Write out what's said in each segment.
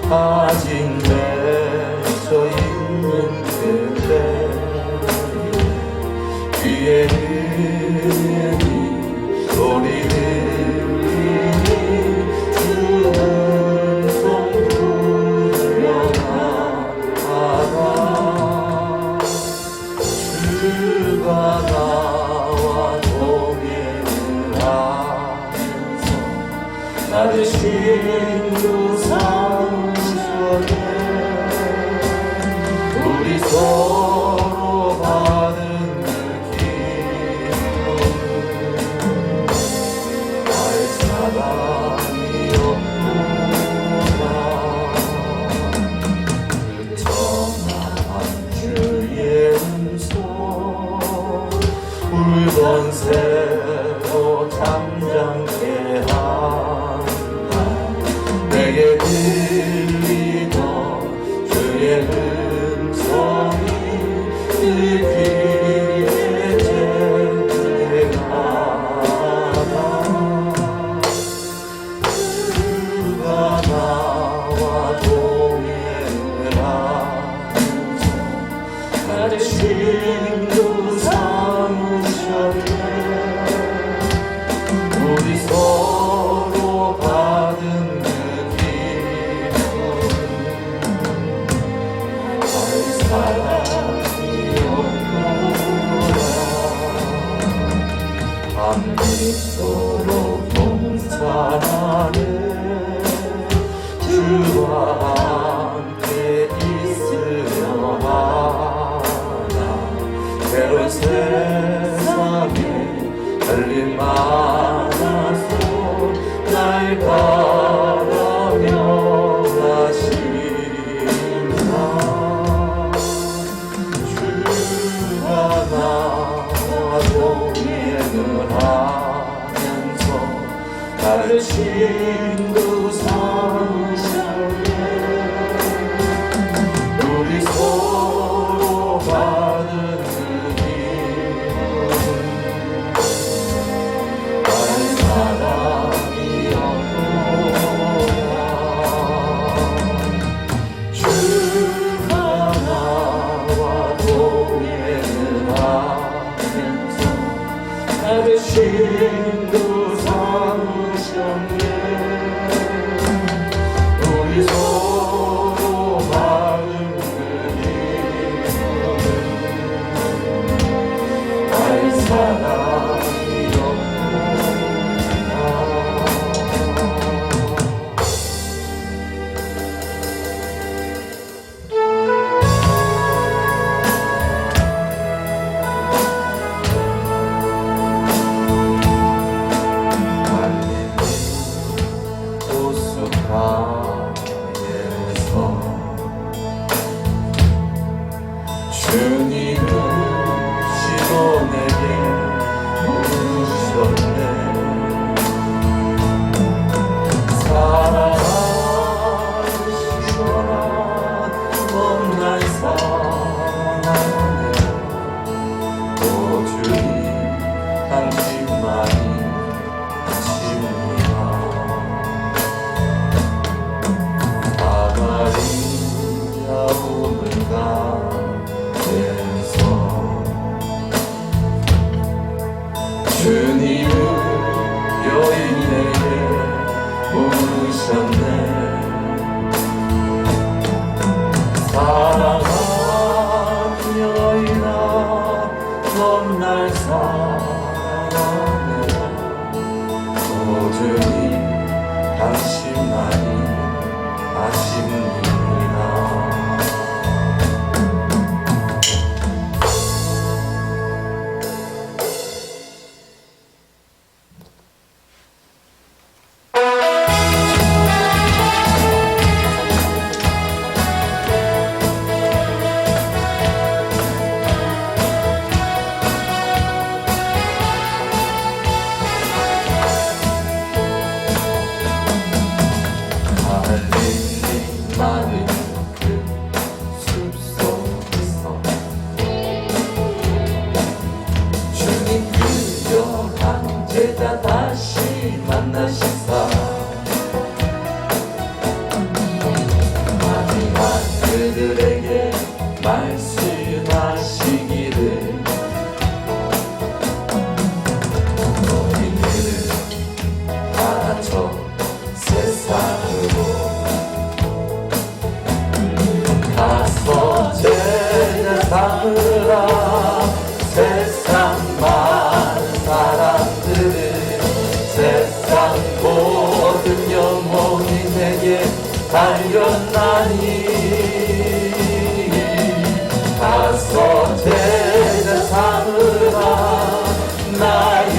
사진 맺혀 있는 그대 귀에 들리니 소리 들리니 주는 손 불려나가다 주가 나와 동행을 하면서 나를 신고 삼으셨네. 우리 서로 받은 그 기쁨은 나의 사랑이었구나. 그 청아한 주의 음성 울던 새로 잠잠케 한다. 내게 들리던 주의 음성이 그 귀에 제게가다. 주가 나와 동행을 하면서 나를 신고 삼으셨네. 우리 서로 받은 그 기쁨은 나의 사랑이었구나. 밤늦도록 동산하네. 주와 함께 있으려 하나. 새로운 세상에 할 일 많아서 날 바라며 가신다. 주가 나와 동행을 하면서 나를 신고 삼으셨네. 우리 서로 받은 그 기쁨은 나의 사랑이었구나. 주가 나와 동행을 하면서 나를 신고 삼으셨네. 우리 서로 받은 그 기쁨은 나의 사랑이었구나. 호숫가에서 주님은 시몬에게 물으셨네. 사랑하시거나 넌 날 사랑하네. 오 주님 당신만이 아십니다. 마리아 우물 가에서 주님은 여인에게 물으셨네. 사랑하는 여인아 넌 날 사랑하네. 오 주님 당신만이 아십니다. 많은 그 숲속에서 주님 그려간 제자 다시 만나시사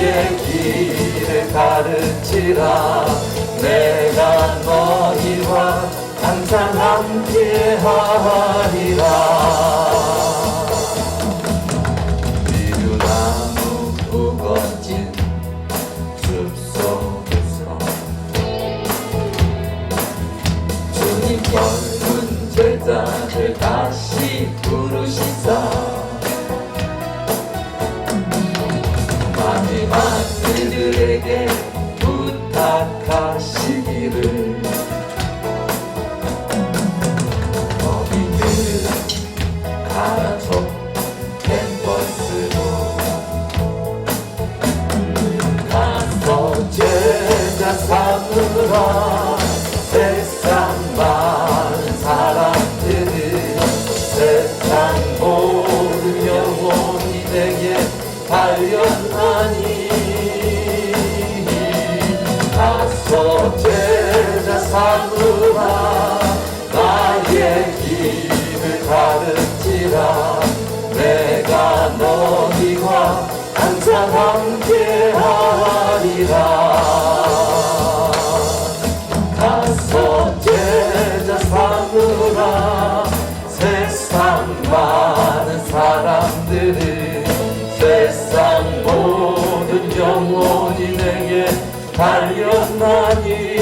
나의 길을 가르치라. 내가 너희와 항상 함께하리라. 비두나무 우거진 숲속에서 주님 젊은 제자들 다시 부르시사 마지막 그들에게 부탁하시기를 너희들 가라앉혀 캠퍼스로 가서 제자 삼으라. 세상 많은 사람들을 세상 모든 영혼이 내게 달려나니 가서 제자 삼으라. 나의 길을 가르치라. 내가 너희와 항상 함께하리라. 가서 제자 삼으라. 세상 많은 사람들을 세상 모든 영혼이 내게 달려나니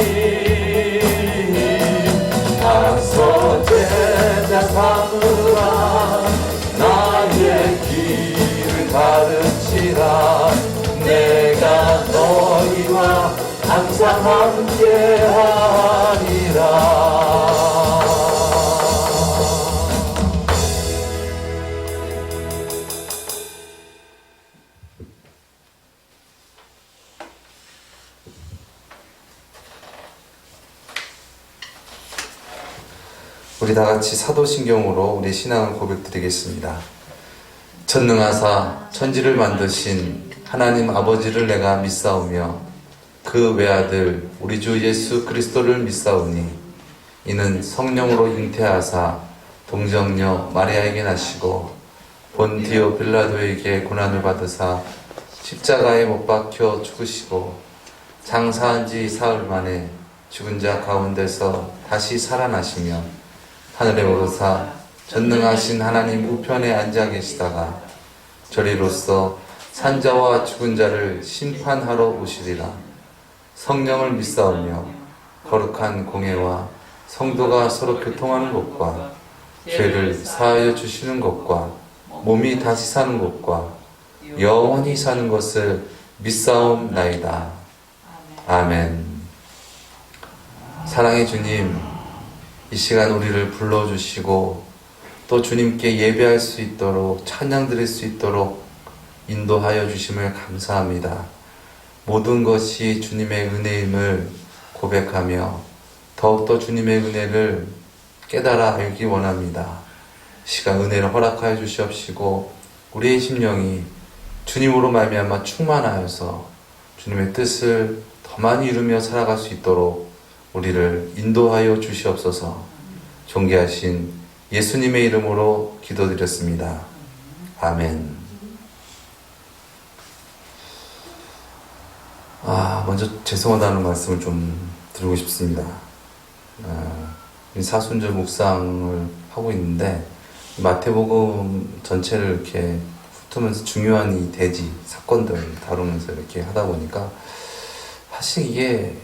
가서 제자 삼으라. 나의 길을 가르치라. 내가 너희와 항상 함께하리라. 우리 다 같이 사도신경으로 우리 신앙을 고백드리겠습니다. 전능하사 천지를 만드신 하나님 아버지를 내가 믿사오며 그 외아들 우리 주 예수 그리스도를 믿사오니 이는 성령으로 잉태하사 동정녀 마리아에게 나시고 본디오 빌라도에게 고난을 받으사 십자가에 못 박혀 죽으시고 장사한 지 사흘 만에 죽은 자 가운데서 다시 살아나시며 하늘에 오르사 전능하신 하나님 우편에 앉아 계시다가 저리로서 산자와 죽은 자를 심판하러 오시리라. 성령을 믿사오며 거룩한 공회와 성도가 서로 교통하는 것과 죄를 사하여 주시는 것과 몸이 다시 사는 것과 영원히 사는 것을 믿사옵나이다. 아멘. 사랑의 주님, 이 시간 우리를 불러주시고 또 주님께 예배할 수 있도록 찬양 드릴 수 있도록 인도하여 주심을 감사합니다. 모든 것이 주님의 은혜임을 고백하며 더욱더 주님의 은혜를 깨달아 알기 원합니다. 시간 은혜를 허락하여 주시옵시고 우리의 심령이 주님으로 말미암아 충만하여서 주님의 뜻을 더 많이 이루며 살아갈 수 있도록 우리를 인도하여 주시옵소서. 존귀하신 예수님의 이름으로 기도드렸습니다. 아멘. 먼저 죄송하다는 말씀을 좀 드리고 싶습니다. 사순절 묵상을 하고 있는데 마태복음 전체를 이렇게 훑으면서 중요한 이 대지 사건들 다루면서 이렇게 하다 보니까 사실 이게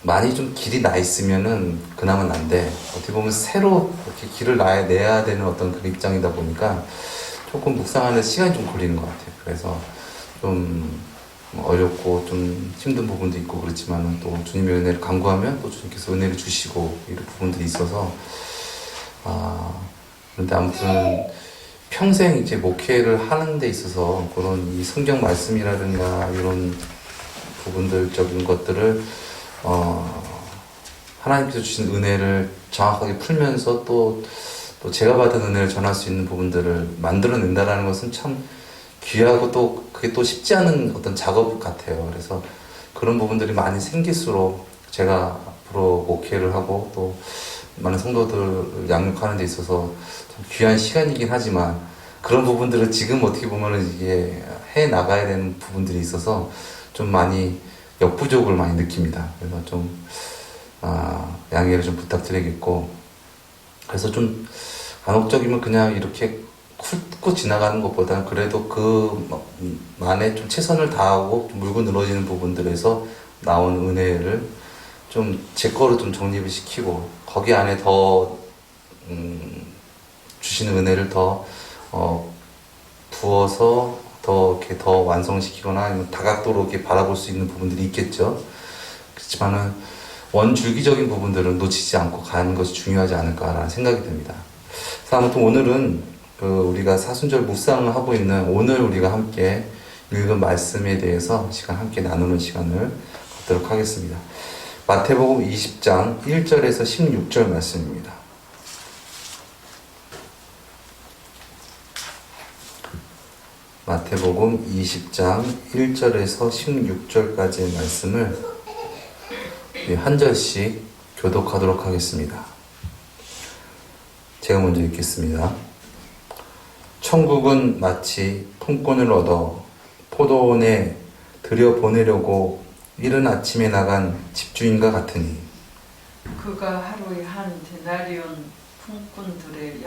많이 좀 길이 나 있으면은 그나마 난데 어떻게 보면 새로 이렇게 길을 내야 되는 어떤 그 입장이다 보니까 조금 묵상하는 시간이 좀 걸리는 것 같아요. 그래서 좀 어렵고 좀 힘든 부분도 있고 그렇지만은 또 주님의 은혜를 간구하면 또 주님께서 은혜를 주시고 이런 부분들이 있어서 그런데 아무튼 평생 이제 목회를 하는 데 있어서 그런 이 성경 말씀이라든가 이런 부분들적인 것들을 하나님께서 주신 은혜를 정확하게 풀면서 또 제가 받은 은혜를 전할 수 있는 부분들을 만들어낸다라는 것은 참 귀하고 또 그게 또 쉽지 않은 어떤 작업 같아요. 그래서 그런 부분들이 많이 생길수록 제가 앞으로 목회를 하고 또 많은 성도들을 양육하는 데 있어서 참 귀한 시간이긴 하지만 그런 부분들을 지금 어떻게 보면은 이게 해 나가야 되는 부분들이 있어서 좀 많이 역부족을 많이 느낍니다. 그래서 좀 양해를 좀 부탁드리겠고, 그래서 좀 간혹적이면 그냥 이렇게 훑고 지나가는 것보다는 그래도 그 안에 좀 최선을 다하고 좀 물고 늘어지는 부분들에서 나온 은혜를 좀 제 거로 좀 정립을 시키고, 거기 안에 더 주시는 은혜를 더 부어서 더 이렇게 더 완성시키거나 아니면 다각도로 이렇게 바라볼 수 있는 부분들이 있겠죠. 그렇지만은 원줄기적인 부분들은 놓치지 않고 가는 것이 중요하지 않을까라는 생각이 듭니다. 그래서 아무튼 오늘은 우리가 사순절 묵상을 하고 있는 오늘 우리가 함께 읽은 말씀에 대해서 시간 함께 나누는 시간을 갖도록 하겠습니다. 마태복음 20장 1절에서 16절 말씀입니다. 마태복음 20장 1절에서 16절까지의 말씀을 한 절씩 교독하도록 하겠습니다. 제가 먼저 읽겠습니다. 천국은 마치 품꾼을 얻어 포도원에 들여보내려고 이른 아침에 나간 집주인과 같으니 그가 하루에 한 데나리온 품꾼들의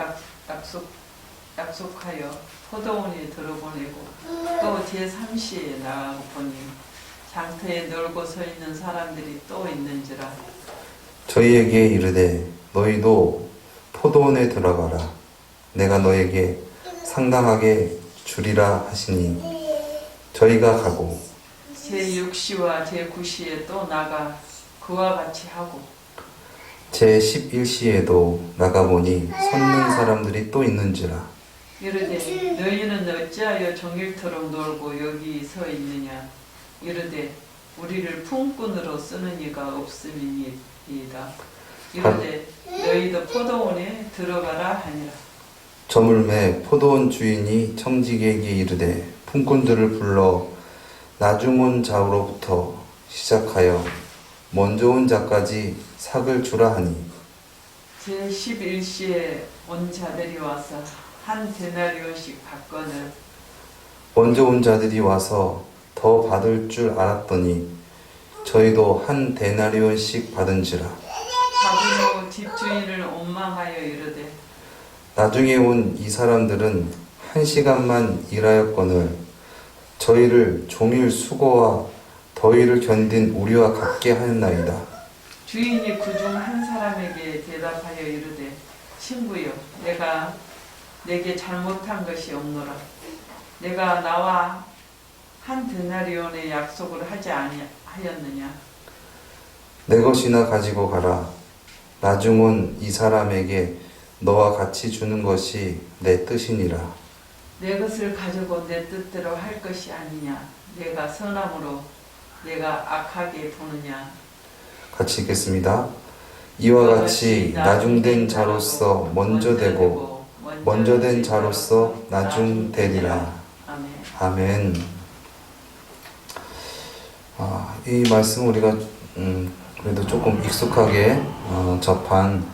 약속하여 포도원에 들어보내고 또 제3시에 나가고 보니 장터에 놀고 서 있는 사람들이 또 있는지라. 저희에게 이르되 너희도 포도원에 들어가라. 내가 너에게 상당하게 주리라 하시니 저희가 가고 제6시와 제9시에 또 나가 그와 같이 하고 제11시에도 나가보니 섰는 사람들이 또 있는지라. 이르되 너희는 어찌하여 종일토록 놀고 여기 서 있느냐. 이르되 우리를 품꾼으로 쓰는 이가 없음이니이다. 이르되 너희도 포도원에 들어가라 하니라. 저물매 포도원 주인이 청지기에게 이르되 품꾼들을 불러 나중 온 자로부터 시작하여 먼저 온 자까지 삭을 주라 하니 제11시에 온 자들이 와서 한 데나리온씩 받거늘 먼저 온 자들이 와서 더 받을 줄 알았더니 저희도 한 데나리온씩 받은지라. 받은 후 집주인을 원망하여 이르되 나중에 온 이 사람들은 1시간만 일하였거늘 저희를 종일 수고와 더위를 견딘 우리와 같게 하였나이다. 주인이 그중 한 사람에게 대답하여 이르되 친구여 내가 내게 잘못한 것이 없노라. 내가 나와 한 데나리온의 약속을 하지 아니하였느냐. 내 것이나 가지고 가라. 나중 온 이 사람에게 너와 같이 주는 것이 내 뜻이니라. 내 것을 가지고 내 뜻대로 할 것이 아니냐. 내가 선함으로 내가 악하게 보느냐. 같이 읽겠습니다. 이와 같이 나중된 자로서 먼저 되고 먼저 된 자로서 나중 되리라. 아멘. 아멘. 이 말씀 우리가 그래도 조금 익숙하게 접한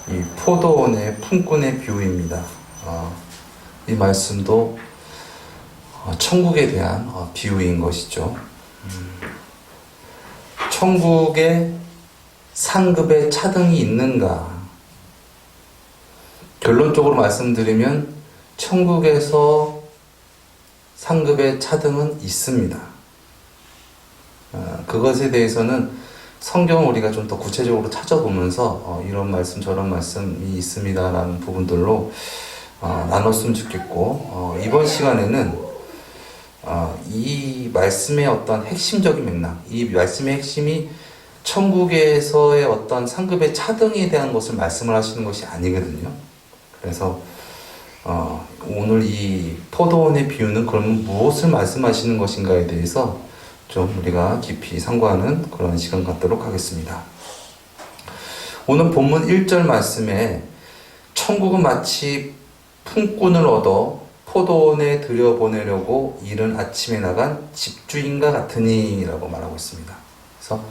이 포도원의 품꾼의 비유입니다. 이 말씀도 천국에 대한 비유인 것이죠. 천국에 상급의 차등이 있는가? 결론적으로 말씀드리면 천국에서 상급의 차등은 있습니다. 그것에 대해서는 성경을 우리가 좀 더 구체적으로 찾아보면서 이런 말씀 저런 말씀이 있습니다라는 부분들로 나눴으면 좋겠고, 이번 시간에는 이 말씀의 어떤 핵심적인 맥락, 이 말씀의 핵심이 천국에서의 어떤 상급의 차등에 대한 것을 말씀을 하시는 것이 아니거든요. 그래서 오늘 이 포도원의 비유는 그러면 무엇을 말씀하시는 것인가에 대해서 좀 우리가 깊이 상고하는 그런 시간 갖도록 하겠습니다. 오늘 본문 1절 말씀에 천국은 마치 품꾼을 얻어 포도원에 들여보내려고 이른 아침에 나간 집주인과 같으니 라고 말하고 있습니다. 그래서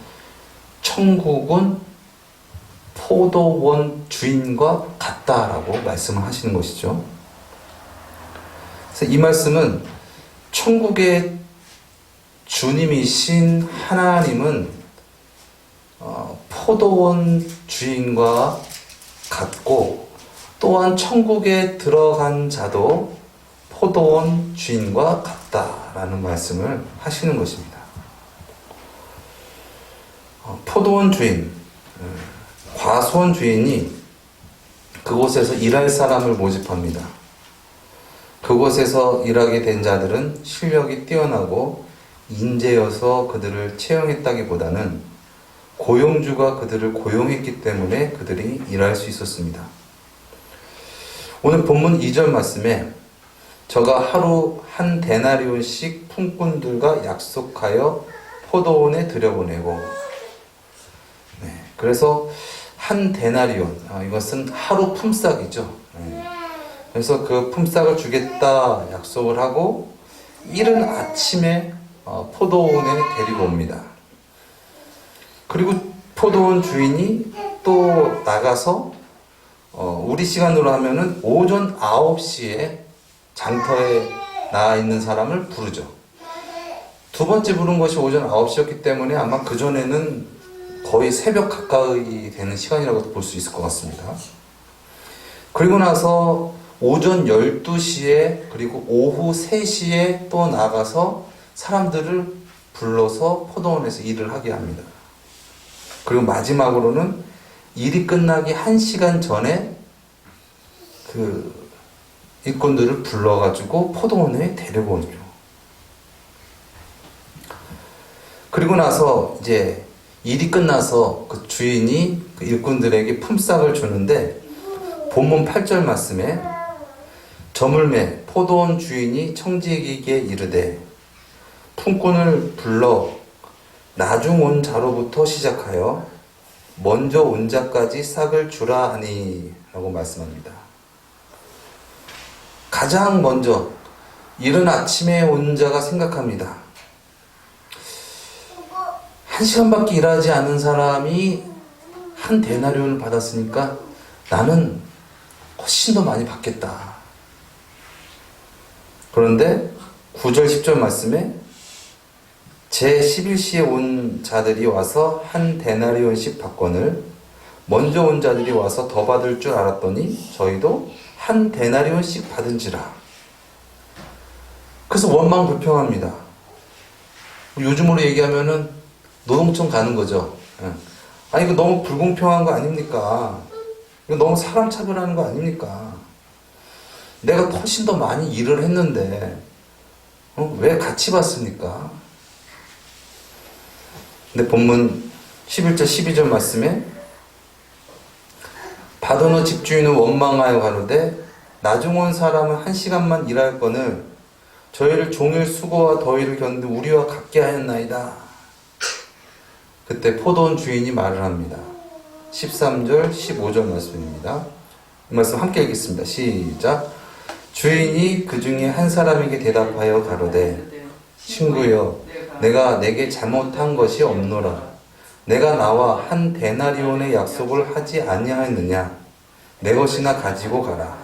천국은 포도원 주인과 같다라고 말씀을 하시는 것이죠. 그래서 이 말씀은 천국의 주님이신 하나님은 포도원 주인과 같고, 또한 천국에 들어간 자도 포도원 주인과 같다라는 말씀을 하시는 것입니다. 포도원 주인, 과수원 주인이 그곳에서 일할 사람을 모집합니다. 그곳에서 일하게 된 자들은 실력이 뛰어나고 인재여서 그들을 채용했다기보다는 고용주가 그들을 고용했기 때문에 그들이 일할 수 있었습니다. 오늘 본문 2절 말씀에 저가 하루 한 데나리온씩 품꾼들과 약속하여 포도원에 들여보내고, 그래서 한 데나리온, 이것은 하루 품삯이죠. 그래서 그 품삯을 주겠다 약속을 하고 이른 아침에 포도원에 데리고 옵니다. 그리고 포도원 주인이 또 나가서 우리 시간으로 하면은 오전 9시에 장터에 나와 있는 사람을 부르죠. 두 번째 부른 것이 오전 9시였기 때문에 아마 그전에는 거의 새벽 가까이 되는 시간이라고 볼 수 있을 것 같습니다. 그리고 나서 오전 12시에 그리고 오후 3시에 또 나가서 사람들을 불러서 포도원에서 일을 하게 합니다. 그리고 마지막으로는 일이 끝나기 1시간 전에 그 일꾼들을 불러가지고 포도원에 데리고 오죠. 그리고 나서 이제 일이 끝나서 그 주인이 그 일꾼들에게 품삯을 주는데, 본문 8절 말씀에 저물매 포도원 주인이 청지기에게 이르되 품꾼을 불러 나중 온 자로부터 시작하여 먼저 온 자까지 싹을 주라 하니 라고 말씀합니다. 가장 먼저 이른 아침에 온 자가 생각합니다. 1시간밖에 일하지 않은 사람이 한 데나리온을 받았으니까 나는 훨씬 더 많이 받겠다. 그런데 9절 10절 말씀에 제11시에 온 자들이 와서 한 데나리온씩 받거늘 먼저 온 자들이 와서 더 받을 줄 알았더니 저희도 한 데나리온씩 받은지라. 그래서 원망 불평합니다. 요즘으로 얘기하면은 노동청 가는 거죠. 아니 이거 너무 불공평한 거 아닙니까? 이거 너무 사람 차별하는 거 아닙니까? 내가 훨씬 더 많이 일을 했는데 왜 같이 받습니까? 근데 본문 11절 12절 말씀에 받은 후 집주인은 원망하여 가로되 나중 온 사람은 1시간만 일할 거늘 저희를 종일 수고와 더위를 겪는 우리와 같게 하였나이다. 그때 포도원 주인이 말을 합니다. 13절 15절 말씀입니다. 이 말씀 함께 읽겠습니다. 시작. 주인이 그 중에 한 사람에게 대답하여 가로되 친구여 내가 내게 잘못한 것이 없노라. 내가 나와 한 데나리온의 약속을 하지 아니하였느냐. 내 것이나 가지고 가라.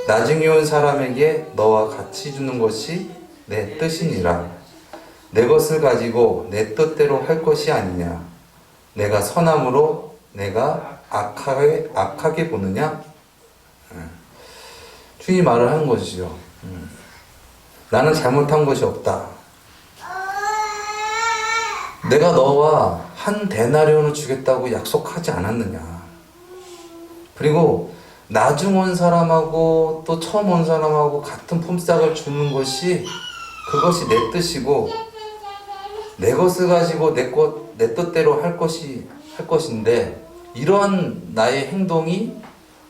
나중에 온 사람에게 너와 같이 주는 것이 내 뜻이니라. 내 것을 가지고 내 뜻대로 할 것이 아니냐. 내가 선함으로 내가 악하게 보느냐. 주인이 말을 하는 것이죠. 나는 잘못한 것이 없다. 내가 너와 한 데나리온을 주겠다고 약속하지 않았느냐. 그리고 나중 온 사람하고 또 처음 온 사람하고 같은 품삯을 주는 것이 그것이 내 뜻이고 내 것을 가지고 내 뜻대로 할 것인데 이러한 나의 행동이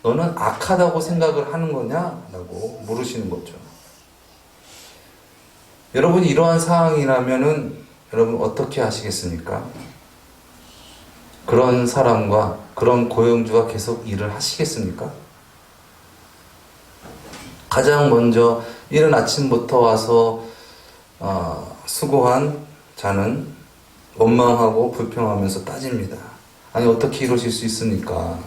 너는 악하다고 생각을 하는 거냐라고 물으시는 거죠. 여러분이 이러한 상황이라면은 여러분 어떻게 하시겠습니까? 그런 사람과 그런 고용주가 계속 일을 하시겠습니까? 가장 먼저 이른 아침부터 와서 수고한 자는 원망하고 불평하면서 따집니다. 아니 어떻게 이러실 수 있습니까?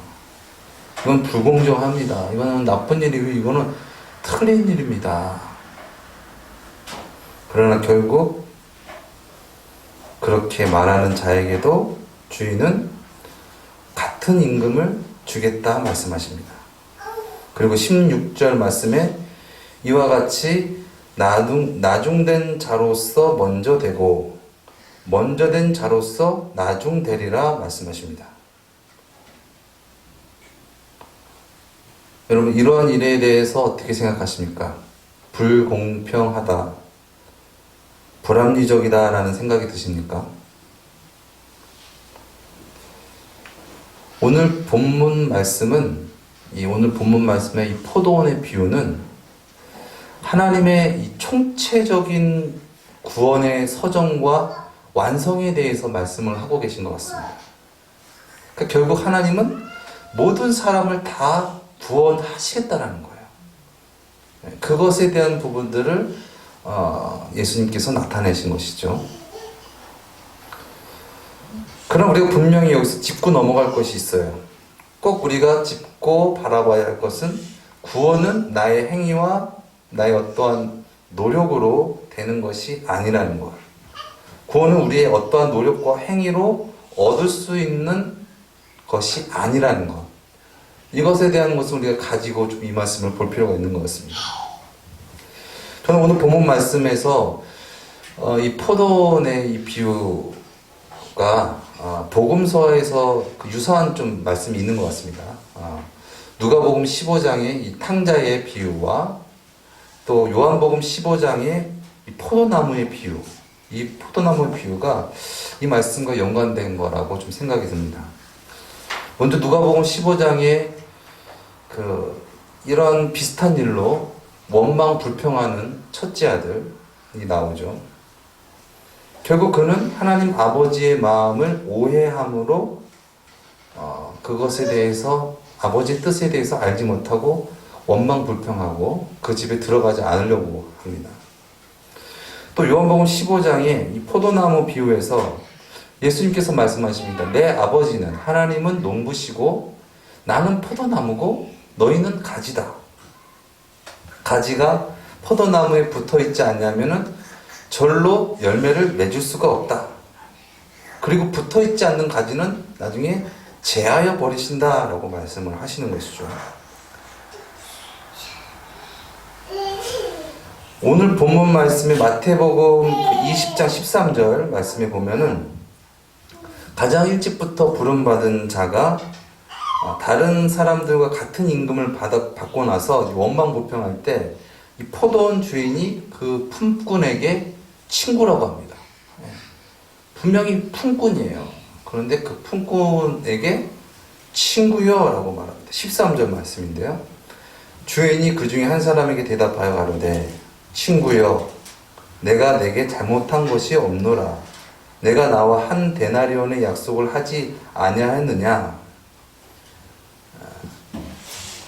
이건 불공정합니다. 이거는 나쁜 일이고 이거는 틀린 일입니다. 그러나 결국 그렇게 말하는 자에게도 주인은 같은 임금을 주겠다 말씀하십니다. 그리고 16절 말씀에 이와 같이 나중된 자로서 먼저 되고 먼저 된 자로서 나중되리라 말씀하십니다. 여러분, 이러한 일에 대해서 어떻게 생각하십니까? 불공평하다, 불합리적이다 라는 생각이 드십니까? 오늘 본문 말씀의 이 포도원의 비유는 하나님의 이 총체적인 구원의 서정과 완성에 대해서 말씀을 하고 계신 것 같습니다. 그러니까 결국 하나님은 모든 사람을 다 구원하시겠다라는 거예요. 그것에 대한 부분들을 예수님께서 나타내신 것이죠. 그럼 우리가 분명히 여기서 짚고 넘어갈 것이 있어요. 꼭 우리가 짚고 바라봐야 할 것은 구원은 나의 행위와 나의 어떠한 노력으로 되는 것이 아니라는 것. 구원은 우리의 어떠한 노력과 행위로 얻을 수 있는 것이 아니라는 것. 이것에 대한 것을 우리가 가지고 좀 이 말씀을 볼 필요가 있는 것 같습니다. 저는 오늘 본문 말씀에서 이 포도원의 이 비유가 복음서에서 유사한 좀 말씀이 있는 것 같습니다. 누가복음 15장의 이 탕자의 비유와 또 요한복음 15장의 이 포도나무의 비유, 이 포도나무의 비유가 이 말씀과 연관된 거라고 좀 생각이 듭니다. 먼저 누가복음 15장에 이런 비슷한 일로 원망 불평하는 첫째 아들이 나오죠. 결국 그는 하나님 아버지의 마음을 오해함으로 그것에 대해서 아버지의 뜻에 대해서 알지 못하고 원망 불평하고 그 집에 들어가지 않으려고 합니다. 또 요한복음 15장의 이 포도나무 비유에서 예수님께서 말씀하십니다. 내 아버지는 하나님은 농부시고 나는 포도나무고 너희는 가지다. 가지가 포도나무에 붙어있지 않냐면은 절로 열매를 맺을 수가 없다. 그리고 붙어있지 않는 가지는 나중에 제하여 버리신다라고 말씀을 하시는 것이죠. 오늘 본문 말씀에 마태복음 20장 13절 말씀에 보면은 가장 일찍부터 부름받은 자가 다른 사람들과 같은 임금을 받고 나서 원망 불평할 때 이 포도원 주인이 그 품꾼에게 친구라고 합니다. 분명히 품꾼이에요. 그런데 그 품꾼에게 친구여 라고 말합니다. 13절 말씀인데요. 주인이 그 중에 한 사람에게 대답하여 가로되 친구여 내가 내게 잘못한 것이 없노라. 내가 나와 한 데나리온의 약속을 하지 아니하였느냐.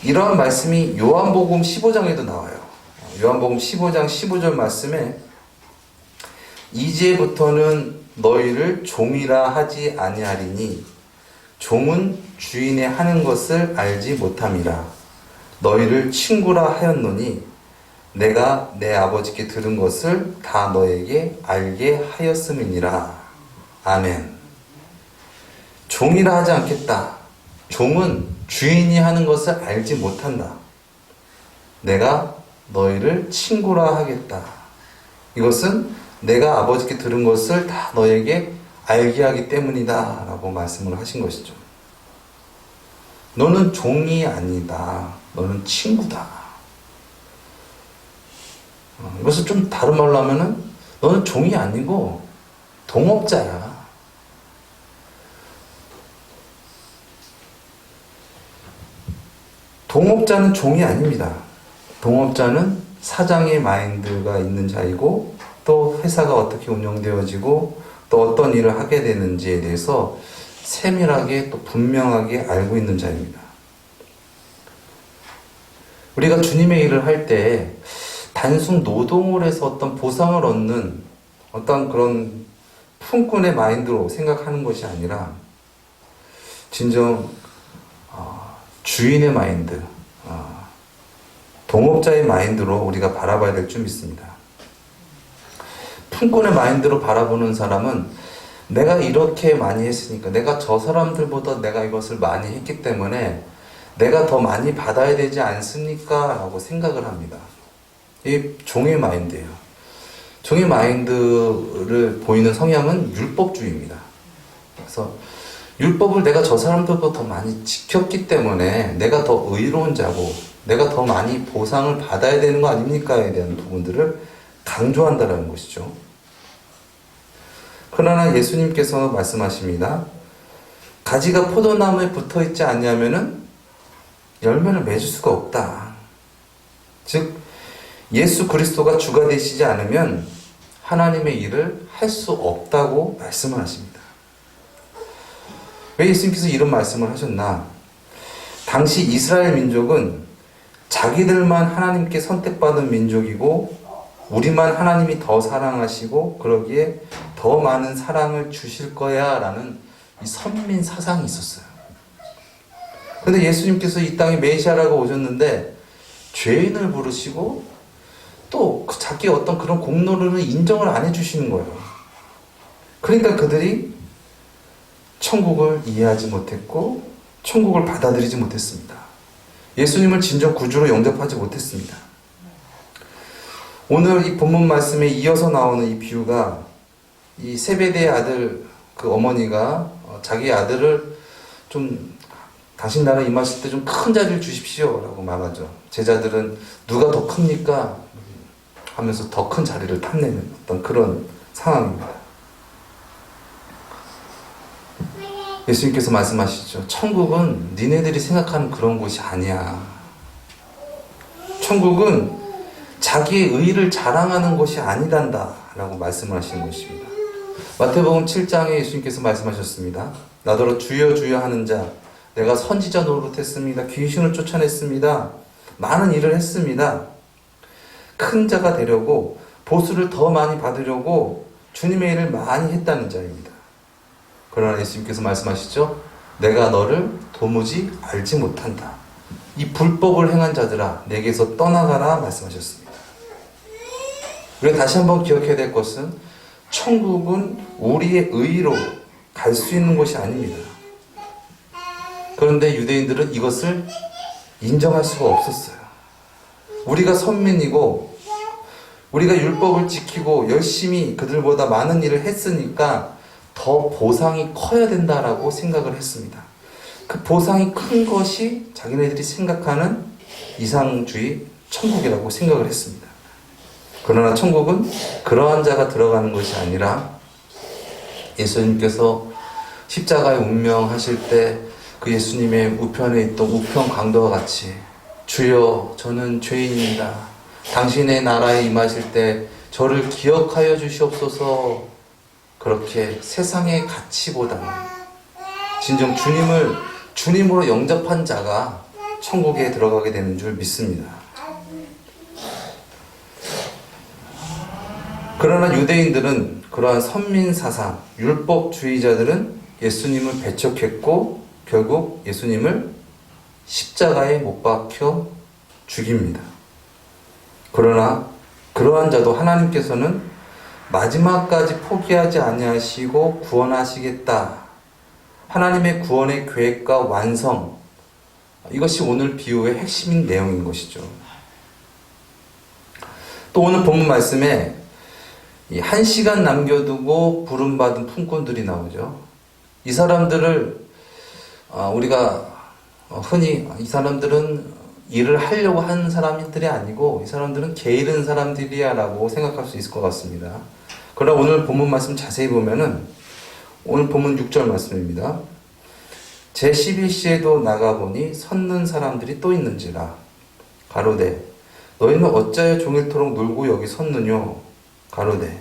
이런 말씀이 요한복음 15장에도 나와요. 요한복음 15장 15절 말씀에 이제부터는 너희를 종이라 하지 아니하리니 종은 주인의 하는 것을 알지 못함이라. 너희를 친구라 하였노니 내가 내 아버지께 들은 것을 다 너에게 알게 하였음이니라. 아멘. 종이라 하지 않겠다. 종은 주인이 하는 것을 알지 못한다. 내가 너희를 친구라 하겠다. 이것은 내가 아버지께 들은 것을 다 너에게 알게 하기 때문이다 라고 말씀을 하신 것이죠. 너는 종이 아니다. 너는 친구다. 이것을 좀 다른 말로 하면은 너는 종이 아니고 동업자야. 동업자는 종이 아닙니다. 동업자는 사장의 마인드가 있는 자이고 또 회사가 어떻게 운영되어지고 또 어떤 일을 하게 되는지에 대해서 세밀하게 또 분명하게 알고 있는 자입니다. 우리가 주님의 일을 할 때 단순 노동을 해서 어떤 보상을 얻는 어떤 그런 품꾼의 마인드로 생각하는 것이 아니라 진정 주인의 마인드, 동업자의 마인드로 우리가 바라봐야 될 줄 믿습니다. 품꾼의 마인드로 바라보는 사람은 내가 이렇게 많이 했으니까, 내가 저 사람들보다 내가 이것을 많이 했기 때문에 내가 더 많이 받아야 되지 않습니까? 라고 생각을 합니다. 이게 종의 마인드예요. 종의 마인드를 보이는 성향은 율법주의입니다. 그래서 율법을 내가 저 사람들보다 더 많이 지켰기 때문에 내가 더 의로운 자고 내가 더 많이 보상을 받아야 되는 거 아닙니까에 대한 부분들을 강조한다는 것이죠. 그러나 예수님께서 말씀하십니다. 가지가 포도나무에 붙어있지 않냐면은 열매를 맺을 수가 없다. 즉 예수 그리스도가 주가 되시지 않으면 하나님의 일을 할 수 없다고 말씀을 하십니다. 왜 예수님께서 이런 말씀을 하셨나? 당시 이스라엘 민족은 자기들만 하나님께 선택받은 민족이고 우리만 하나님이 더 사랑하시고 그러기에 더 많은 사랑을 주실 거야 라는 이 선민 사상이 있었어요. 근데 예수님께서 이 땅에 메시아라고 오셨는데 죄인을 부르시고 또 자기의 어떤 그런 공로를 인정을 안 해주시는 거예요. 그러니까 그들이 천국을 이해하지 못했고 천국을 받아들이지 못했습니다. 예수님을 진정 구주로 영접하지 못했습니다. 오늘 이 본문 말씀에 이어서 나오는 이 비유가 이 세베대의 아들 그 어머니가 자기 아들을 좀 당신 나라 임하실 때 좀 큰 자리를 주십시오 라고 말하죠. 제자들은 누가 더 큽니까? 하면서 더 큰 자리를 탐내는 어떤 그런 상황입니다. 예수님께서 말씀하시죠. 천국은 니네들이 생각하는 그런 곳이 아니야. 천국은 자기의 의의를 자랑하는 것이 아니란다 라고 말씀을 하시는 것입니다. 마태복음 7장에 예수님께서 말씀하셨습니다. 나더러 주여 주여 하는 자 내가 선지자 노릇했습니다. 귀신을 쫓아냈습니다. 많은 일을 했습니다. 큰 자가 되려고 보수를 더 많이 받으려고 주님의 일을 많이 했다는 자입니다. 그러나 예수님께서 말씀하시죠. 내가 너를 도무지 알지 못한다. 이 불법을 행한 자들아 내게서 떠나가라 말씀하셨습니다. 우리가 다시 한번 기억해야 될 것은 천국은 우리의 의로 갈 수 있는 곳이 아닙니다. 그런데 유대인들은 이것을 인정할 수가 없었어요. 우리가 선민이고 우리가 율법을 지키고 열심히 그들보다 많은 일을 했으니까 더 보상이 커야 된다라고 생각을 했습니다. 그 보상이 큰 것이 자기네들이 생각하는 이상주의 천국이라고 생각을 했습니다. 그러나 천국은 그러한 자가 들어가는 것이 아니라 예수님께서 십자가에 운명하실 때 그 예수님의 우편에 있던 우편 강도와 같이 주여 저는 죄인입니다. 당신의 나라에 임하실 때 저를 기억하여 주시옵소서. 그렇게 세상의 가치보다는 진정 주님을 주님으로 영접한 자가 천국에 들어가게 되는 줄 믿습니다. 그러나 유대인들은 그러한 선민사상, 율법주의자들은 예수님을 배척했고 결국 예수님을 십자가에 못 박혀 죽입니다. 그러나 그러한 자도 하나님께서는 마지막까지 포기하지 아니하시고 구원하시겠다. 하나님의 구원의 계획과 완성, 이것이 오늘 비유의 핵심 내용인 것이죠. 또 오늘 본문 말씀에 1시간 남겨두고 부름받은 품꾼들이 나오죠. 이 사람들을 우리가 흔히 이 사람들은 일을 하려고 하는 사람들이 아니고 이 사람들은 게으른 사람들이야 라고 생각할 수 있을 것 같습니다. 그러나 오늘 본문 말씀 자세히 보면은 오늘 본문 6절 말씀입니다. 제11시에도 나가보니 섰는 사람들이 또 있는지라 가로되 너희는 어찌하여 종일토록 놀고 여기 섰느뇨 가로되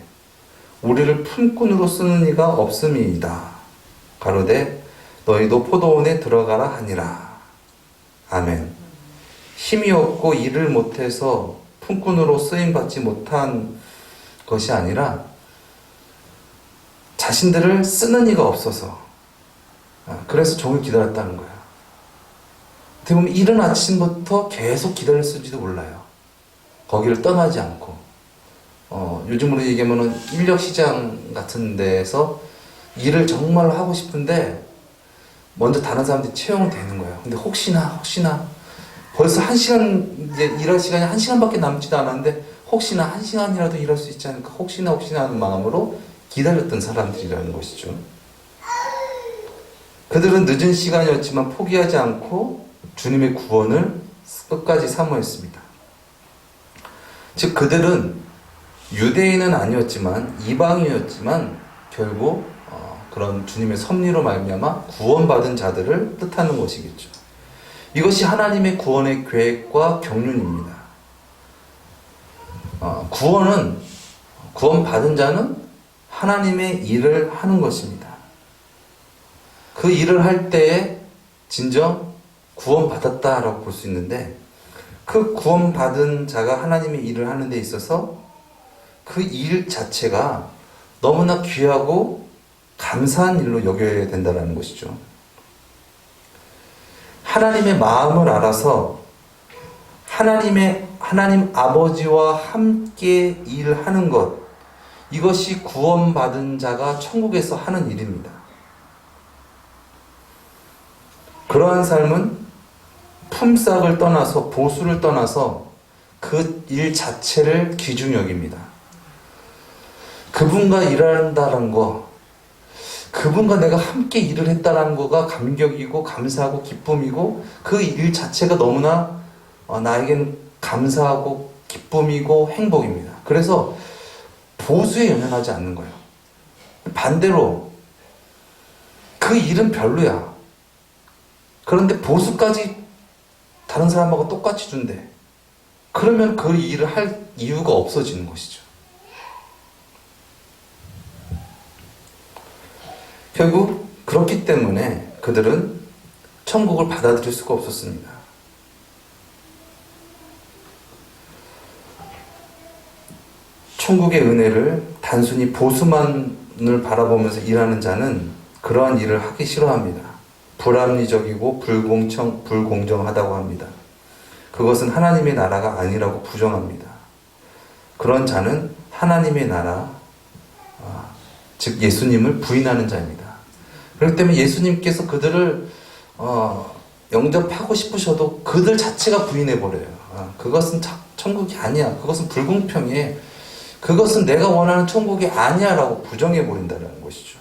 우리를 품꾼으로 쓰는 이가 없음이이다 가로되 너희도 포도원에 들어가라 하니라. 아멘. 힘이 없고 일을 못해서 품꾼으로 쓰임받지 못한 것이 아니라 자신들을 쓰는 이가 없어서 그래서 종을 기다렸다는 거야. 어떻게 보면 이른 아침부터 계속 기다렸을지도 몰라요. 거기를 떠나지 않고 요즘으로 얘기하면은 인력 시장 같은 데에서 일을 정말 하고 싶은데 먼저 다른 사람들이 채용되는 거예요. 근데 혹시나 벌써 1시간, 이제 일할 시간이 1시간밖에 남지도 않았는데 혹시나 1시간이라도 일할 수 있지 않을까 혹시나 하는 마음으로 기다렸던 사람들이라는 것이죠. 그들은 늦은 시간이었지만 포기하지 않고 주님의 구원을 끝까지 사모했습니다. 즉 그들은 유대인은 아니었지만 이방인이었지만 결국 그런 주님의 섭리로 말미암아 구원받은 자들을 뜻하는 것이겠죠. 이것이 하나님의 구원의 계획과 경륜입니다. 구원받은 자는 하나님의 일을 하는 것입니다. 그 일을 할 때에 진정 구원받았다라고 볼 수 있는데 그 구원받은 자가 하나님의 일을 하는 데 있어서 그 일 자체가 너무나 귀하고 감사한 일로 여겨야 된다는 것이죠. 하나님의 마음을 알아서 하나님 아버지와 함께 일하는 것, 이것이 구원받은 자가 천국에서 하는 일입니다. 그러한 삶은 품삯을 떠나서 보수를 떠나서 그 일 자체를 귀중히 여깁니다. 그분과 일한다는 거, 그분과 내가 함께 일을 했다는 거가 감격이고 감사하고 기쁨이고 그 일 자체가 너무나 나에겐 감사하고 기쁨이고 행복입니다. 그래서 보수에 연연하지 않는 거예요. 반대로 그 일은 별로야. 그런데 보수까지 다른 사람하고 똑같이 준대. 그러면 그 일을 할 이유가 없어지는 것이죠. 결국 그렇기 때문에 그들은 천국을 받아들일 수가 없었습니다. 천국의 은혜를 단순히 보수만을 바라보면서 일하는 자는 그러한 일을 하기 싫어합니다. 불합리적이고 불공정하다고 합니다. 그것은 하나님의 나라가 아니라고 부정합니다. 그런 자는 하나님의 나라, 즉 예수님을 부인하는 자입니다. 그렇기 때문에 예수님께서 그들을 영접하고 싶으셔도 그들 자체가 부인해버려요. 그것은 천국이 아니야. 그것은 불공평해. 그것은 내가 원하는 천국이 아니야 라고 부정해버린다는 것이죠.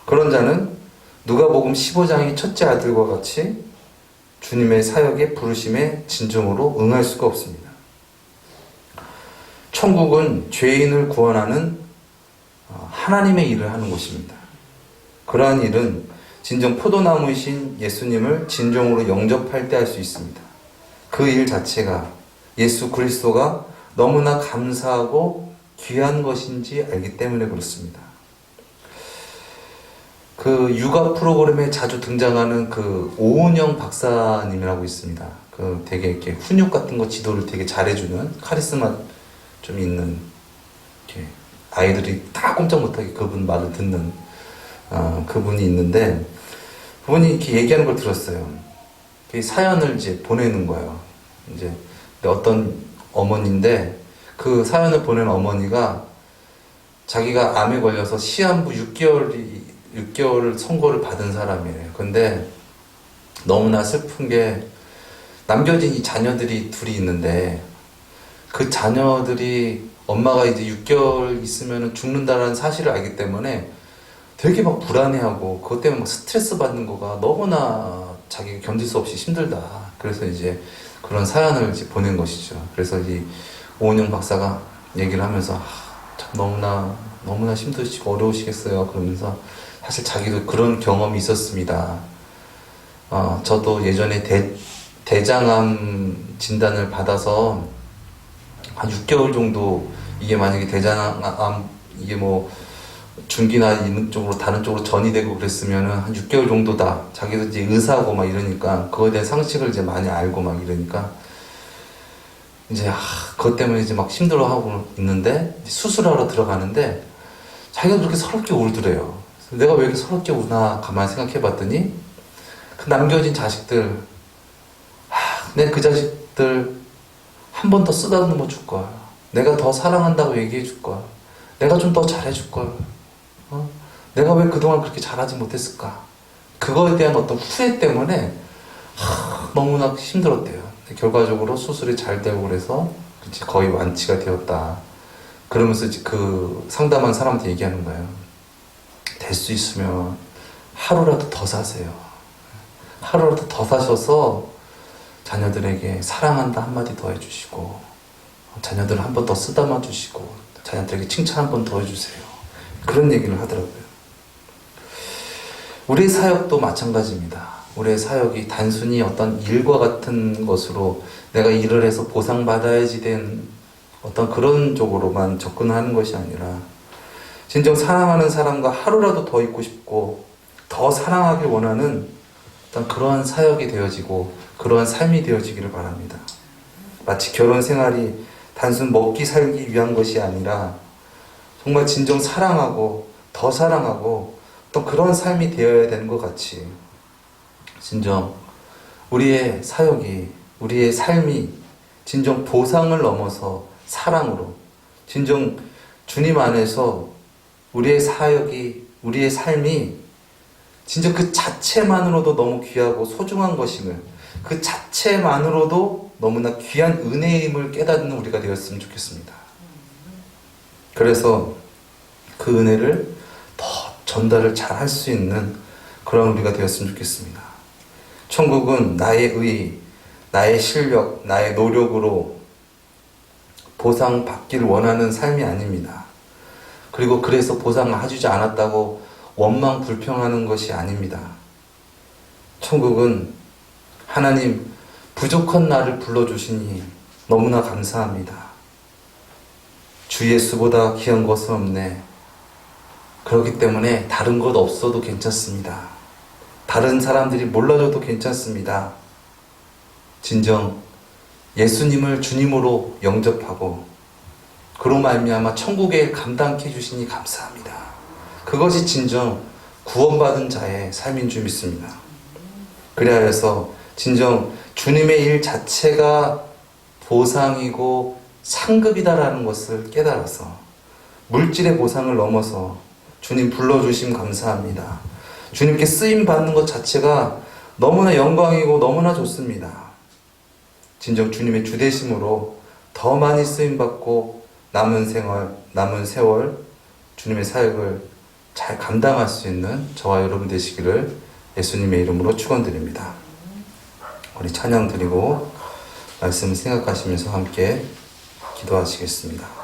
그런 자는 누가복음 15장의 첫째 아들과 같이 주님의 사역의 부르심에 진정으로 응할 수가 없습니다. 천국은 죄인을 구원하는 하나님의 일을 하는 곳입니다. 그러한 일은 진정 포도나무이신 예수님을 진정으로 영접할 때 할 수 있습니다. 그 일 자체가 예수 그리스도가 너무나 감사하고 귀한 것인지 알기 때문에 그렇습니다. 그 육아 프로그램에 자주 등장하는 그 오은영 박사님이라고 있습니다. 그 되게 이렇게 훈육 같은 거 지도를 되게 잘해주는 카리스마 좀 있는 이렇게 아이들이 다 꼼짝 못하게 그분 말을 듣는 그분이 있는데 그분이 이렇게 얘기하는 걸 들었어요. 그 사연을 이제 보내는 거예요. 이제 어떤 어머니인데 그 사연을 보낸 어머니가 자기가 암에 걸려서 시한부 6개월 선고를 받은 사람이에요. 근데 너무나 슬픈 게 남겨진 이 자녀들이 둘이 있는데 그 자녀들이 엄마가 이제 6개월 있으면 죽는다는 사실을 알기 때문에 되게 막 불안해하고 그것 때문에 막 스트레스 받는 거가 너무나 자기가 견딜 수 없이 힘들다. 그래서 이제 그런 사연을 이제 보낸 것이죠. 그래서 이 오은영 박사가 얘기를 하면서 참 너무나 힘드시고 어려우시겠어요. 그러면서 사실 자기도 그런 경험이 있었습니다. 저도 예전에 대장암 진단을 받아서 한 6개월 정도 이게 만약에 대장암 이게 뭐 중기나 있는 쪽으로 다른 쪽으로 전이 되고 그랬으면은 한 6개월 정도다. 자기도 이제 의사고 막 이러니까 그거에 대한 상식을 이제 많이 알고 막 이러니까 이제 그것 때문에 이제 막 힘들어하고 있는데 수술하러 들어가는데 자기가 그렇게 서럽게 울더래요. 내가 왜 이렇게 서럽게 우나 가만히 생각해봤더니 그 남겨진 자식들 내 그 자식들 한 번 더 쓰다듬어 줄 거야. 내가 더 사랑한다고 얘기해 줄 걸. 내가 좀 더 잘해 줄 걸. 내가 왜 그동안 그렇게 잘하지 못했을까? 그거에 대한 어떤 후회 때문에 너무나 힘들었대요. 결과적으로 수술이 잘 되고 그래서 거의 완치가 되었다. 그러면서 이제 그 상담한 사람한테 얘기하는 거예요. 될 수 있으면 하루라도 더 사세요. 하루라도 더 사셔서 자녀들에게 사랑한다 한마디 더 해주시고, 자녀들을 한 번 더 쓰다만 주시고, 자녀들에게 칭찬 한 번 더 해주세요. 그런 얘기를 하더라고요. 우리의 사역도 마찬가지입니다. 우리의 사역이 단순히 어떤 일과 같은 것으로 내가 일을 해서 보상받아야지 된 어떤 그런 쪽으로만 접근하는 것이 아니라 진정 사랑하는 사람과 하루라도 더 있고 싶고 더 사랑하길 원하는 어떤 그러한 사역이 되어지고 그러한 삶이 되어지기를 바랍니다. 마치 결혼 생활이 단순 먹기 살기 위한 것이 아니라 정말 진정 사랑하고 더 사랑하고 또 그런 삶이 되어야 되는 것 같이 진정 우리의 사역이, 우리의 삶이 진정 보상을 넘어서 사랑으로 진정 주님 안에서 우리의 사역이, 우리의 삶이 진짜 그 자체만으로도 너무 귀하고 소중한 것임을, 그 자체만으로도 너무나 귀한 은혜임을 깨닫는 우리가 되었으면 좋겠습니다. 그래서 그 은혜를 더 전달을 잘 할 수 있는 그런 우리가 되었으면 좋겠습니다. 천국은 나의 의, 나의 실력, 나의 노력으로 보상받기를 원하는 삶이 아닙니다. 그리고 그래서 보상을 해주지 않았다고 원망 불평하는 것이 아닙니다. 천국은 하나님 부족한 나를 불러주시니 너무나 감사합니다. 주 예수보다 귀한 것은 없네. 그렇기 때문에 다른 것 없어도 괜찮습니다. 다른 사람들이 몰라줘도 괜찮습니다. 진정 예수님을 주님으로 영접하고 그로 말미암아 천국의 일 감당케 해주시니 감사합니다. 그것이 진정 구원받은 자의 삶인 줄 믿습니다. 그리하여서 진정 주님의 일 자체가 보상이고 상급이다라는 것을 깨달아서 물질의 보상을 넘어서 주님 불러주심 감사합니다. 주님께 쓰임 받는 것 자체가 너무나 영광이고 너무나 좋습니다. 진정 주님의 주되심으로 더 많이 쓰임 받고 남은 생활, 남은 세월 주님의 사역을 잘 감당할 수 있는 저와 여러분 되시기를 예수님의 이름으로 축원드립니다. 우리 찬양 드리고 말씀을 생각하시면서 함께 기도하시겠습니다.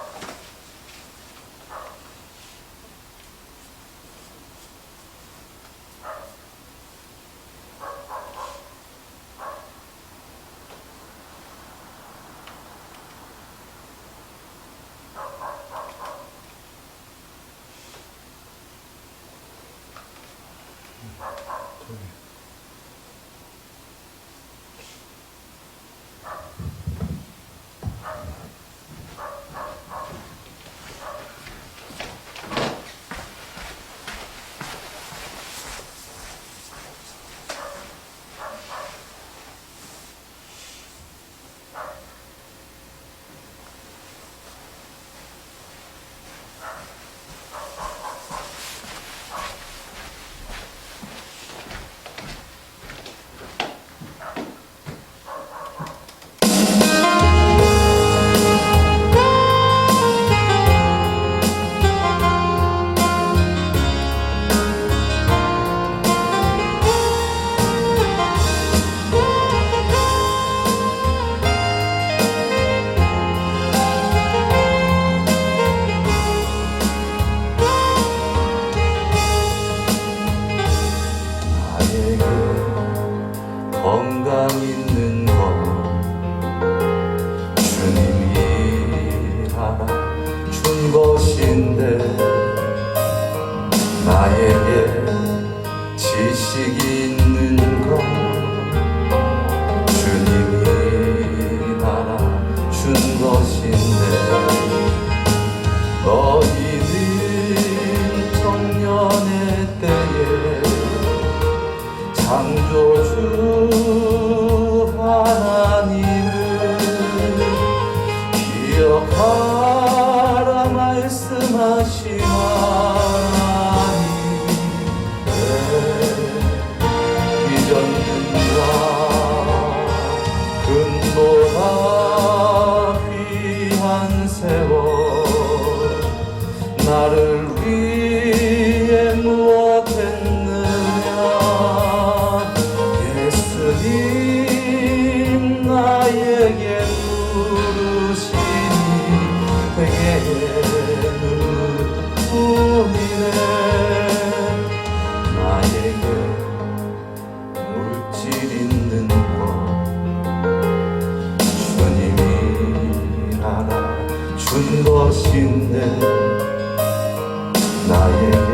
나에게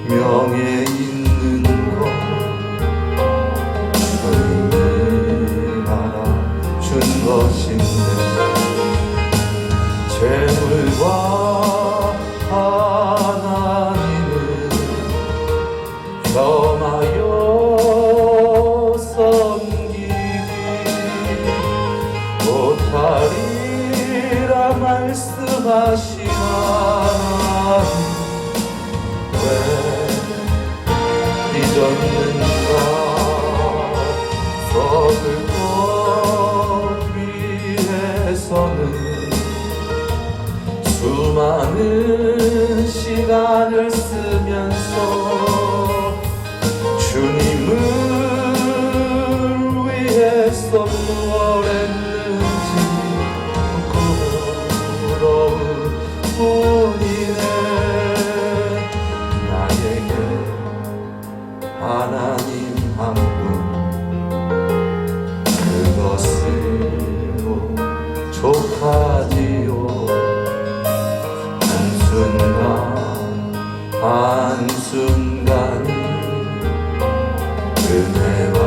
명예 있는 것 주님이 알아준 것인데 재물과 하나님을 겸하여 섬기지 못하리라 말씀하신 하나님 왜 잊었는가 썩을 것 위해서는 수많은 시간을 쓰면서 주님을 위해서 무엇 했는지 부끄러울 뿐이네 나에게 하나님 한 분 그것으로 족하지요 한순간 은혜와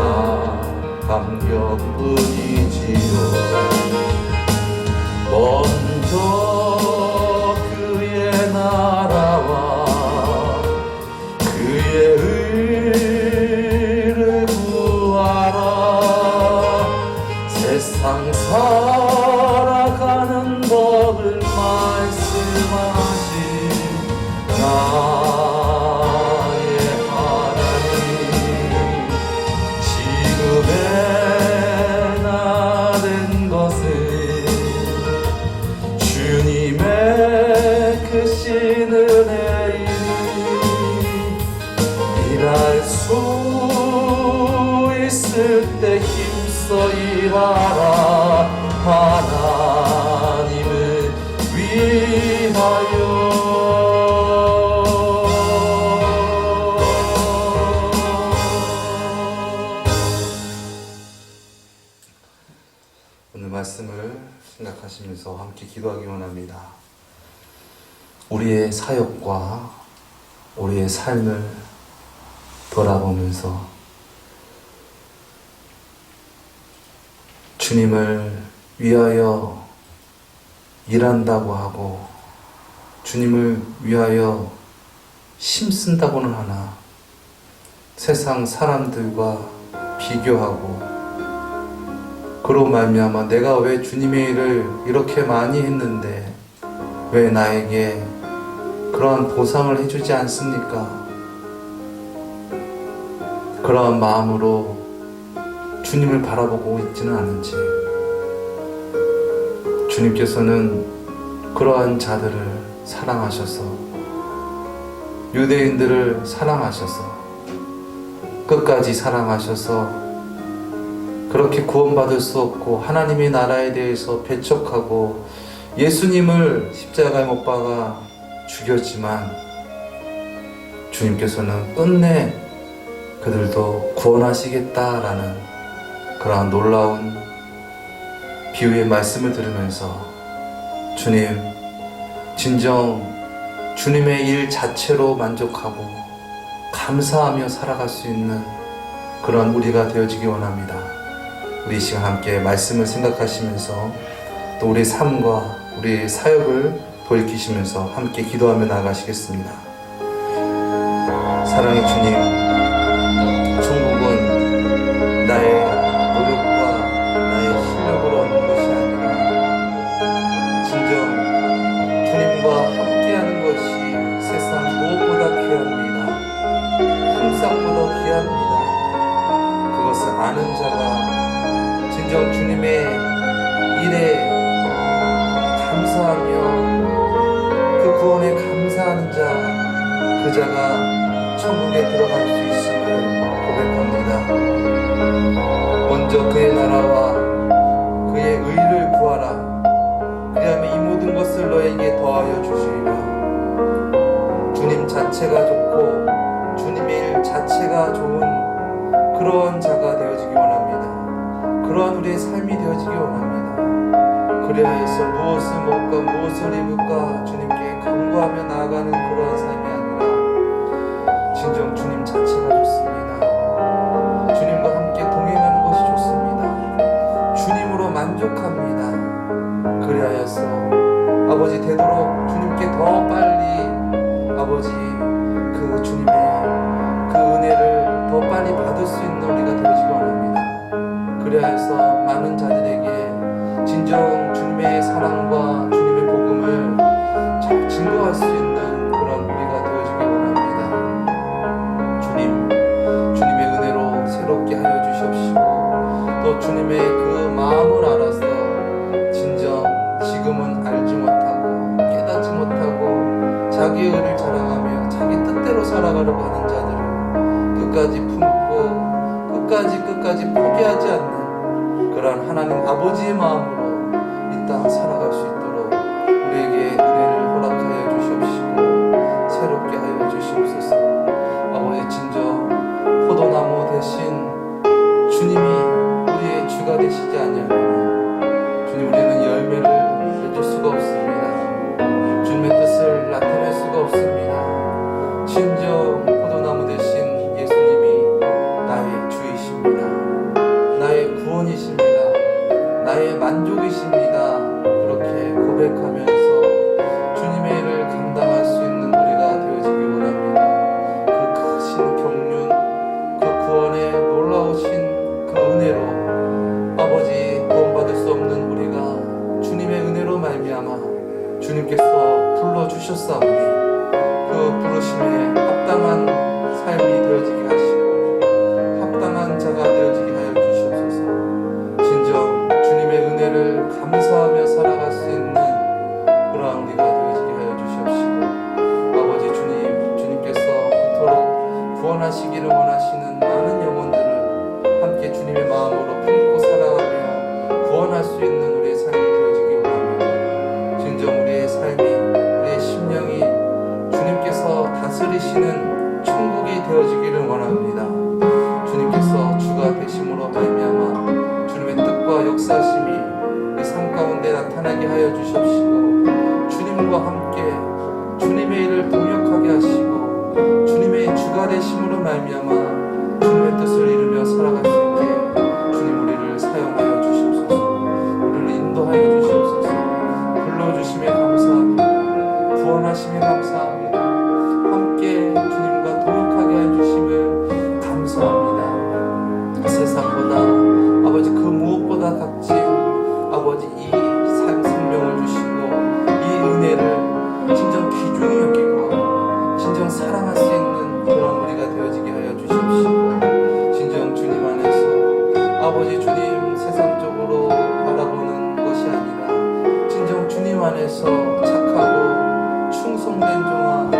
감격뿐이지요 먼저 그의 나라와 그의 의를 구하라 세상 살아가는 법을 말씀하시 나의 하나님 지금의 나된 것은 주님의 크신 은혜이니 일할 수 있을 때 힘써 일하라 하나님을 위하여 오늘 말씀을 생각하시면서 함께 기도하기 원합니다. 우리의 사역과 우리의 삶을 돌아보면서 주님을 위하여 일한다고 하고 주님을 위하여 힘쓴다고는 하나 세상 사람들과 비교하고 그로 말미암아 내가 왜 주님의 일을 이렇게 많이 했는데 왜 나에게 그러한 보상을 해주지 않습니까? 그러한 마음으로 주님을 바라보고 있지는 않은지 주님께서는 그러한 자들을 사랑하셔서 유대인들을 사랑하셔서 끝까지 사랑하셔서 그렇게 구원받을 수 없고 하나님의 나라에 대해서 배척하고 예수님을 십자가에 못 박아 죽였지만 주님께서는 끝내 그들도 구원하시겠다라는 그러한 놀라운 비유의 말씀을 들으면서 주님, 진정 주님의 일 자체로 만족하고 감사하며 살아갈 수 있는 그런 우리가 되어지기 원합니다. 우리 이 시간 함께 말씀을 생각하시면서 또 우리의 삶과 우리의 사역을 돌이키시면서 함께 기도하며 나아가시겠습니다. 사랑의 주님, 천국은 나의 노력과 나의 실력으로 얻는 것이 아니라 진정 주님과 함께하는 것이 세상 무엇보다 귀합니다. 품삯보다 귀합니다. 그것을 아는 자가 진정 주님의 일에 감사하며 그 구원에 감사하는 자, 그 자가 천국에 들어갈 수 있음을 고백합니다. 먼저 그의 나라와 그의 의를 구하라. 그리하면 이 모든 것을 너에게 더하여 주시리라. 주님 자체가 좋고 주님의 일 자체가 좋은 그러한 자가 되어지기 원합니다. 그러한 우리의 삶이 되어지기 원합니다. 그리하여서 무엇을 먹을까 무엇을 입을까 주님께 간구하며 나아가는 그러한 삶이 아니라 진정 주님 자체가 좋습니다. 주님과 함께 동행하는 것이 좋습니다. 주님으로 만족합니다. 그리하여서 아버지 되도록 주님께 더 빨리 아버지 그 주님의 그 은혜를 더 빨리 받을 수 있는 우리가 되어지기 원합니다. 그리하여서 많은 자들에게 진정 주님의 사랑과 주님의 복음을 잘 증거할 수 있는 그런 우리가 되어지기 원합니다. 주님의 은혜로 새롭게 하여 주시옵시고 또 주님의 그 마음을 알아서 진정 지금은 알지 못하고 깨닫지 못하고 자기의 의를 자랑하며 자기 뜻대로 살아가려고 하는 자들을 끝까지 품고 끝까지 포기하지 않는 그러한 하나님 아버지의 마음으로 이 땅 살아갈 수 있도록 우리에게 은혜를 허락하여 주시옵시고 새롭게 하여 주시옵소서. 아버지 진정 포도나무 대신 주님이 우리의 주가 되시지 아니하면 주님 우리는 열매를 맺을 수가 없습니다. 주님의 뜻을 나타낼 수가 없습니다. 진정 포도나무 대신 예수님이 나의 주이십니다. 나의 구원이십니다. 나의 만족이십니다. 그렇게 고백하면서 주님의 일을 감당할 수 있는 우리가 되어지기 원합니다. 그 크신 경륜, 그 구원의 놀라우신 그 은혜로 아버지 구원받을 수 없는 우리가 주님의 은혜로 말미암아 주님께서 불러주셨사오니 그 부르심에 합당한 삶이 되어지게 하시고 합당한 자가 되어지게 하여 주시옵소서. 진정 주님의 은혜를 감사하며 살아갈 수 있는 그러한 우리가 되어지게 하여 주시옵시고 아버지 주님께서 그토록 구원하시기를 원하시는 많은 영혼들을 함께 주님의 마음으로 품고 살아가며 구원할 수 있는 우리의 삶이 되어지기 원합니다. 진정 우리의 삶이 우리의 심령이 주님께서 다스리시는 천국이 되어지기를 원합니다. 주님께서 주가 되심으로 말미암아 주님의 뜻과 역사심이 우리 삶 가운데 나타나게 하여 주시옵시고 주님과 함께 주님의 일을 동역하게 하시고 주님의 주가 되심으로 말미암아 주님의 뜻을 이루며 살아갈 수 있게 주님 우리를 사용하여 주시옵소서. 우리를 인도하여 주시옵소서. 불러주심에 감사합니다. 구원하심에 감사합니다. 함께 주님과 동역하게 해주심을 감사합니다. 세상보다 아버지 그 무엇보다 값진 아버지 이 생명을 주시고 이 은혜를 진정 귀중히 여기고 진정 사랑할 수 있는 그런 우리가 되어지게 하여 주시옵시고 진정 주님 안에서 아버지 주님 세상적으로 바라보는 것이 아니라 진정 주님 안에서 착하고 충성된 종아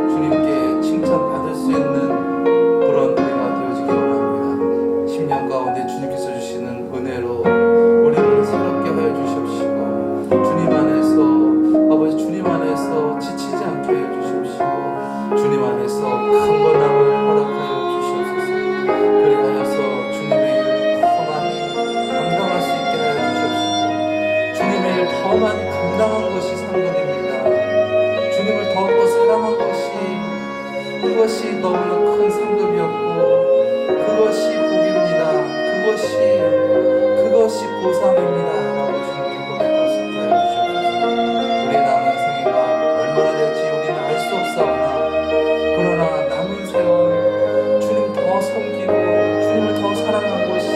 주님께 칭찬받을 수 있는 그런 우리가 되어지기 원합니다. 10년 가운데 주님께서 주시는 은혜로 우리를 새롭게 하여 주시옵시고 주님 안에서 아버지 주님 안에서 지치지 않게 하여 주시옵시고 주님 안에서 강건함을 허락하여 주시옵소서. 그리하여서 주님의 일을 더 많이 감당할 수 있게 하여 주시옵시고 주님의 일 더 많이 감당한 것이 상급입니다. 주님을 더욱더 사랑한 것이 그것이 너무나 큰 상급이었고 그것이 복입니다. 그것이 보상입니다. 라고 주님께 고백할 수 있게 하여 주시옵소서. 우리의 남은 생애가 얼마나 될지 우리는 알 수 없사오나 그러나 남은 세월 주님 더 섬기고 주님을 더 사랑한 것이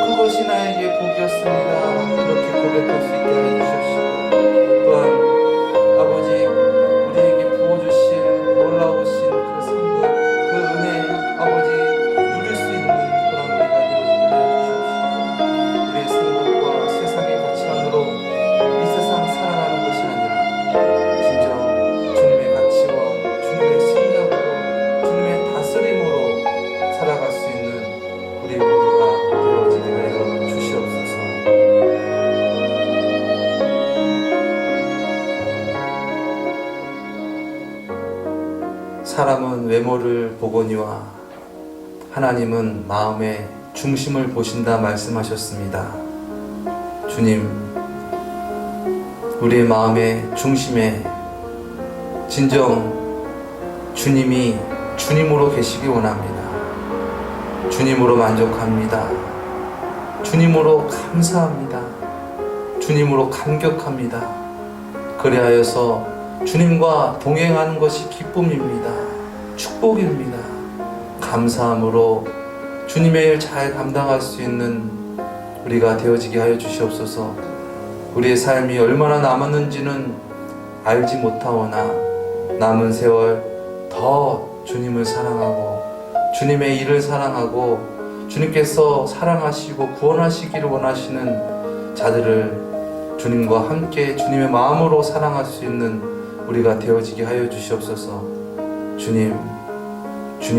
그것이 나에게 복이었습니다. 그렇게 고백할 수 있게 하여 주시옵시고 또한 아버지 우리에게 부어주실 놀라우신 그 성급 그 은혜 아버지 누릴 수 있는 그런 우리가 되어지게 하여 주시옵시고 우리의 생각과 세상의 가치관으로 이 세상 살아가는 것이 아니라 진정 주님의 가치와 주님의 생각으로 주님의 다스림으로 살아갈 수 있는 우리 모두가 되어지게 하여 주시옵소서. 사람은 외모를 보거니와 하나님은 마음의 중심을 보신다 말씀하셨습니다. 주님, 우리의 마음의 중심에 진정 주님이 주님으로 계시기 원합니다. 주님으로 만족합니다. 주님으로 감사합니다. 주님으로 감격합니다. 그리하여서 주님과 동행하는 것이 기쁨입니다. 축복입니다. 감사함으로 주님의 일 잘 감당할 수 있는 우리가 되어지게 하여 주시옵소서. 우리의 삶이 얼마나 남았는지는 알지 못하오나 남은 세월 더 주님을 사랑하고 주님의 일을 사랑하고 주님께서 사랑하시고 구원하시기를 원하시는 자들을 주님과 함께 주님의 마음으로 사랑할 수 있는 우리가 되어지게 하여 주시옵소서. 주님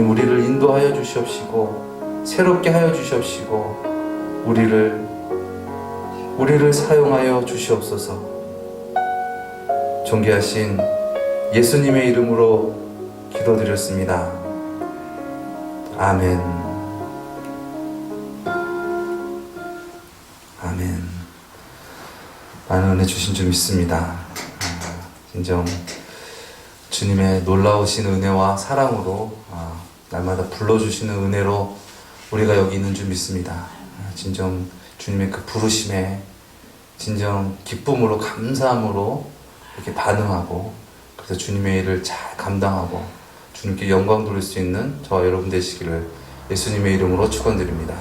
우리를 인도하여 주시옵시고 새롭게 하여 주시옵시고 우리를 사용하여 주시옵소서. 존귀하신 예수님의 이름으로 기도드렸습니다. 아멘. 아멘. 많은 은혜 주신 줄 믿습니다. 진정 주님의 놀라우신 은혜와 사랑으로 날마다 불러주시는 은혜로 우리가 여기 있는 줄 믿습니다. 진정 주님의 그 부르심에 진정 기쁨으로 감사함으로 이렇게 반응하고 그래서 주님의 일을 잘 감당하고 주님께 영광 돌릴 수 있는 저와 여러분 되시기를 예수님의 이름으로 축원드립니다.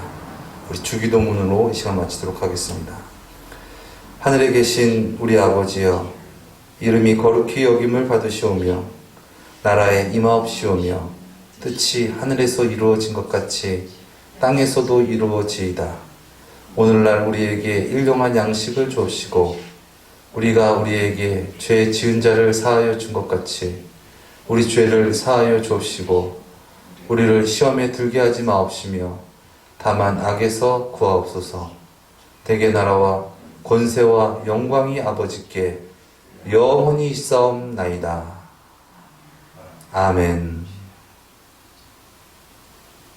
우리 주기도문으로 이 시간 마치도록 하겠습니다. 하늘에 계신 우리 아버지여, 이름이 거룩히 여김을 받으시오며 나라에 임하옵시오며 뜻이 하늘에서 이루어진 것 같이 땅에서도 이루어지이다. 오늘날 우리에게 일용할 양식을 주옵시고 우리가 우리에게 죄 지은 자를 사하여 준 것 같이 우리 죄를 사하여 주옵시고 우리를 시험에 들게 하지 마옵시며 다만 악에서 구하옵소서. 대개 나라와 권세와 영광이 아버지께 영원히 있사옵나이다. 아멘.